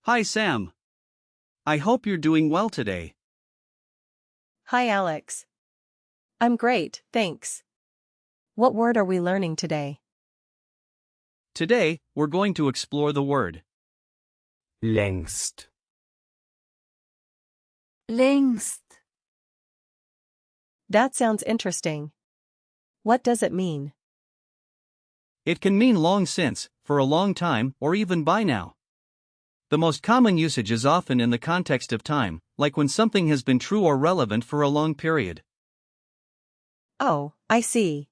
Hi Sam. I hope you're doing well today. Hi Alex. I'm great, thanks. What word are we learning today? Today, we're going to explore the word längst, Längst. That sounds interesting. What does it mean? It can mean long since, for a long time, or even by now. The most common usage is often in the context of time, like when something has been true or relevant for a long period. Oh, I see.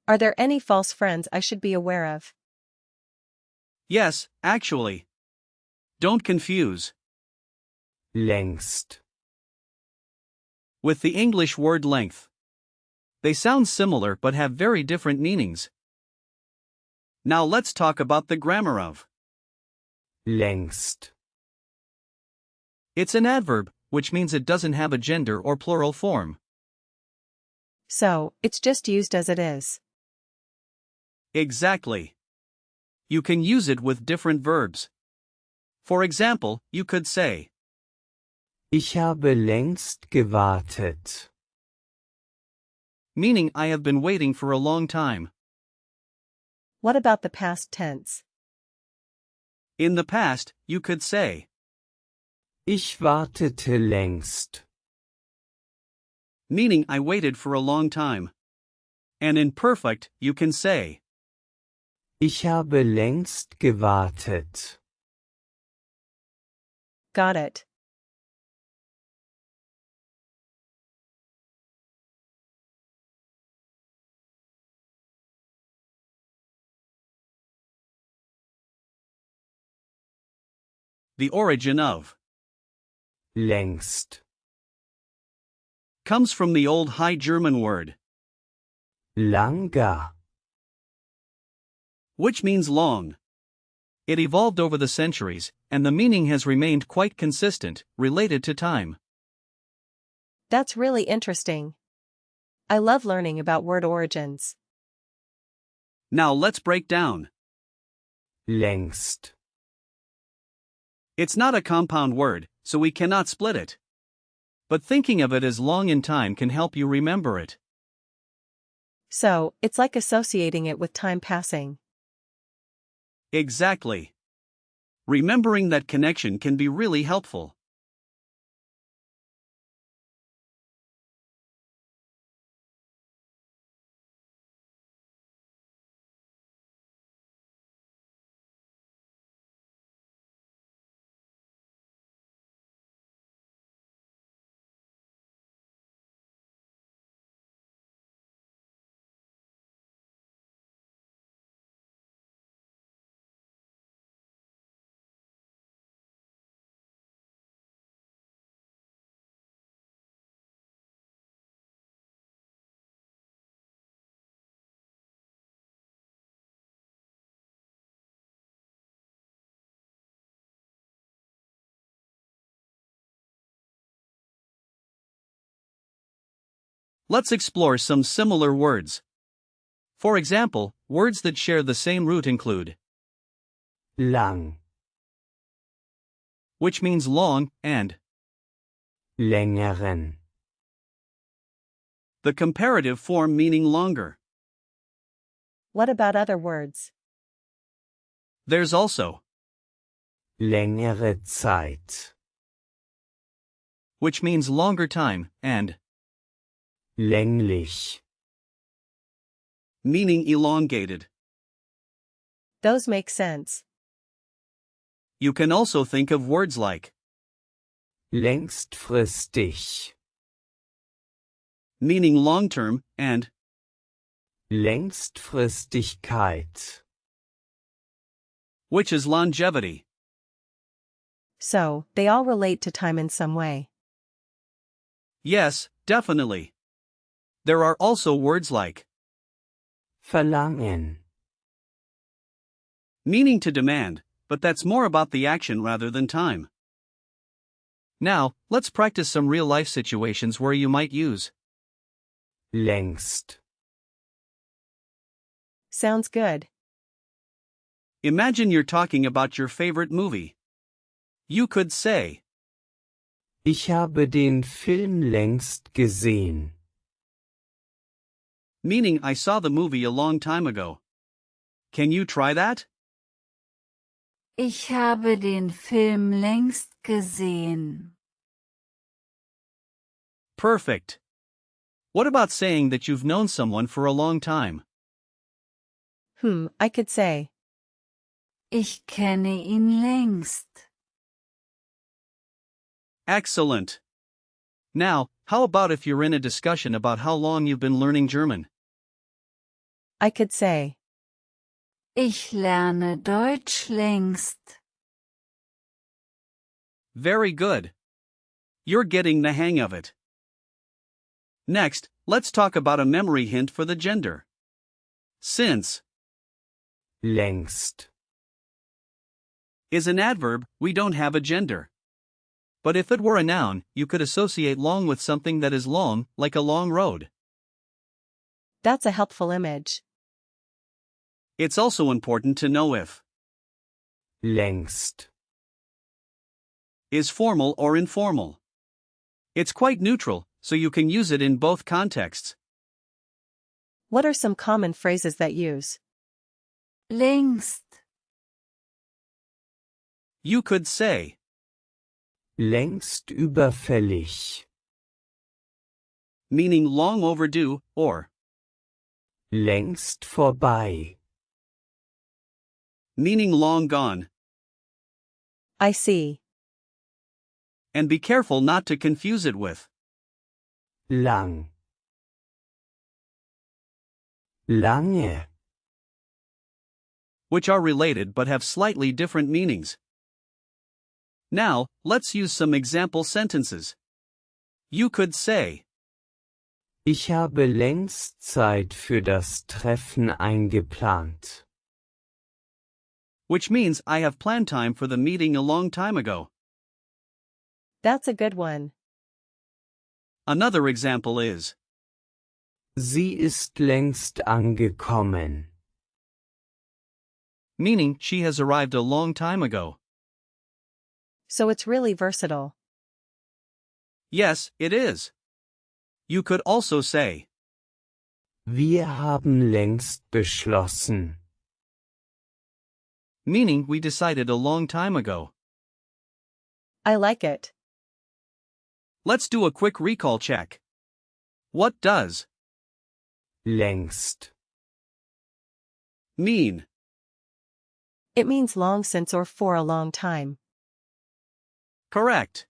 Are there any false friends I should be aware of? Yes, actually. Don't confuse längst, with the English word length. They sound similar but have very different meanings. Now let's talk about the grammar of längst, It's an adverb, which means it doesn't have a gender or plural form. So, it's just used as it is. Exactly. You can use it with different verbs. For example, you could say, ich habe längst gewartet. meaning I have been waiting for a long time. What about the past tense? In the past, you could say, Ich wartete längst. meaning I waited for a long time. And in perfect, you can say, Ich habe längst gewartet. Got it. the origin of Längst, comes from the old High German word, langer, which means long. It evolved over the centuries, and the meaning has remained quite consistent, related to time. That's really interesting. I love learning about word origins. Now let's break down. längst, It's not a compound word, so we cannot split it. But thinking of it as long in time can help you remember it. So, it's like associating it with time passing. Exactly. Remembering that connection can be really helpful. Let's explore some similar words. For example, words that share the same root include lang, which means long, and längeren, the comparative form meaning longer. What about other words? There's also längere Zeit, which means longer time, and länglich, meaning elongated. Those make sense. You can also think of words like längstfristig, meaning long-term, and Längstfristigkeit, which is longevity. So, they all relate to time in some way. Yes, definitely. There are also words like verlangen, meaning to demand, but that's more about the action rather than time. Now, let's practice some real-life situations where you might use längst, Sounds good. Imagine you're talking about your favorite movie. You could say, Ich habe den Film längst gesehen. meaning I saw the movie a long time ago. Can you try that? Ich habe den Film längst gesehen. Perfect. What about saying that you've known someone for a long time? I could say. Ich kenne ihn längst. Excellent. Now, how about if you're in a discussion about how long you've been learning German? I could say. Ich lerne Deutsch längst. Very good. You're getting the hang of it. Next, let's talk about a memory hint for the gender. Since Längst. is an adverb, we don't have a gender. But if it were a noun, you could associate long with something that is long, like a long road. That's a helpful image. It's also important to know if Längst. is formal or informal. It's quite neutral, so you can use it in both contexts. What are some common phrases that use? Längst. You could say, Längst überfällig. meaning long overdue, or Längst vorbei. meaning long gone. I see. And be careful not to confuse it with Lang. Lange. which are related but have slightly different meanings. Now, let's use some example sentences. You could say, Ich habe längst Zeit für das Treffen eingeplant. which means I have planned time for the meeting a long time ago. That's a good one. Another example is, Sie ist längst angekommen. meaning she has arrived a long time ago. So it's really versatile. Yes, it is. You could also say, Wir haben längst beschlossen. meaning we decided a long time ago. I like it. Let's do a quick recall check. What does Längst. mean? It means long since or for a long time. Correct.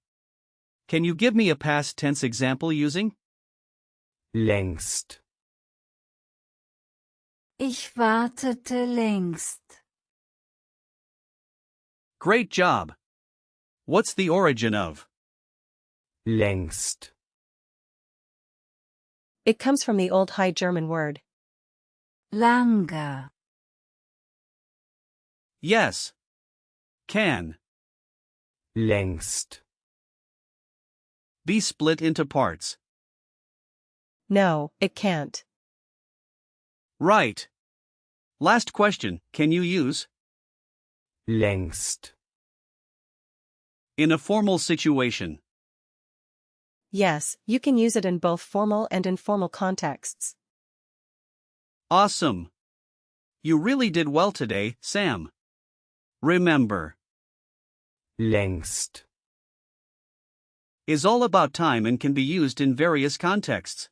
Can you give me a past tense example using Längst. Ich wartete längst. great job? What's the origin of Längst. It comes from the Old High German word. Lange. yes? Can Längst. be split into parts. No, it can't. Right. Last question, can you use Längst. in a formal situation? Yes, you can use it in both formal and informal contexts. Awesome. You really did well today, Sam. Remember, Längst. is all about time and can be used in various contexts.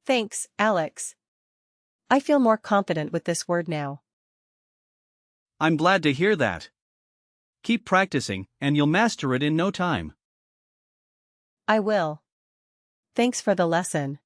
Thanks, Alex. I feel more confident with this word now. I'm glad to hear that. Keep practicing, and you'll master it in no time. I will. Thanks for the lesson.